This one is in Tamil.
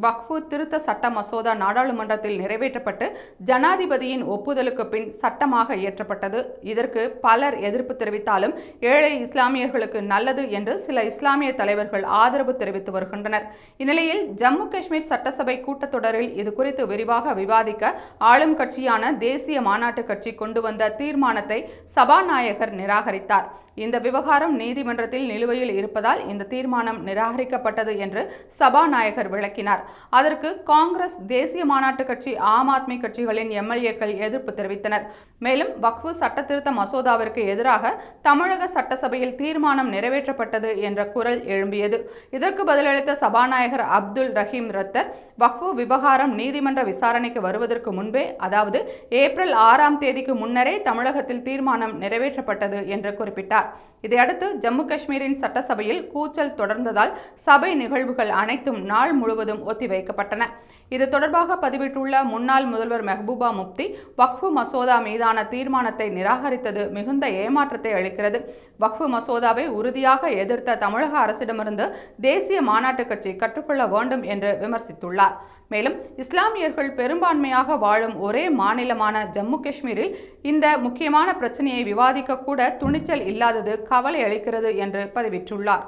வக்ஃபு திருத்த சட்ட மசோதா நாடாளுமன்றத்தில் நிறைவேற்றப்பட்டு ஜனாதிபதியின் ஒப்புதலுக்கு பின் சட்டமாக இயற்றப்பட்டது. இதற்கு பலர் எதிர்ப்பு தெரிவித்தாலும் ஏழை இஸ்லாமியர்களுக்கு நல்லது என்று சில இஸ்லாமிய தலைவர்கள் ஆதரவு தெரிவித்து வருகின்றனர். இந்நிலையில் ஜம்மு காஷ்மீர் சட்டசபை கூட்டத்தொடரில் இது குறித்து விரிவாக விவாதிக்க ஆளும் கட்சியான தேசிய மாநாட்டு கட்சி கொண்டு வந்த தீர்மானத்தை சபாநாயகர் நிராகரித்தார். இந்த விவகாரம் நீதிமன்றத்தில் நிலுவையில் இருப்பதால் இந்த தீர்மானம் நிராகரிக்கப்பட்டது என்று சபாநாயகர் விளக்கினார். அதற்கு காங்கிரஸ், தேசிய மாநாட்டு கட்சி, ஆம் ஆத்மி கட்சிகளின் எம்எல்ஏக்கள் எதிர்ப்பு தெரிவித்தனர். மேலும் வக்ஃபு சட்டத்திருத்த மசோதாவிற்கு எதிராக தமிழக சட்டசபையில் தீர்மானம் நிறைவேற்றப்பட்டது என்ற குரல் எழும்பியது. இதற்கு பதிலளித்த சபாநாயகர் அப்துல் ரஹீம் ரத்தர், வக்ஃபு விவகாரம் நீதிமன்ற விசாரணைக்கு வருவதற்கு முன்பே, அதாவது ஏப்ரல் 6ஆம் தேதிக்கு முன்னரே தமிழகத்தில் தீர்மானம் நிறைவேற்றப்பட்டது என்று குறிப்பிட்டார். இதையடுத்து ஜம்மு காஷ்மீரின் சட்டசபையில் கூச்சல் தொடர்ந்ததால் சபை நிகழ்வுகள் அனைத்தும் நாள் முழுவதும் ஒத்திவைக்கப்பட்டன. இது தொடர்பாக பதிவிட்டுள்ள முன்னாள் முதல்வர் மெஹபூபா முப்தி, வக்ஃபு மசோதா மீதான தீர்மானத்தை நிராகரித்தது மிகுந்த ஏமாற்றத்தை அளிக்கிறது. வக்ஃபு மசோதாவை உறுதியாக எதிர்த்த தமிழக அரசிடமிருந்து தேசிய மாநாட்டு கட்சி கற்றுக்கொள்ள வேண்டும் என்று விமர்சித்துள்ளார். மேலும் இஸ்லாமியர்கள் பெரும்பான்மையாக வாழும் ஒரே மாநிலமான ஜம்மு காஷ்மீரில் இந்த முக்கியமான பிரச்சனையை விவாதிக்க கூட துணிச்சல் இல்லாதது கவலை அளிக்கிறது என்று பதிவிட்டுள்ளார்.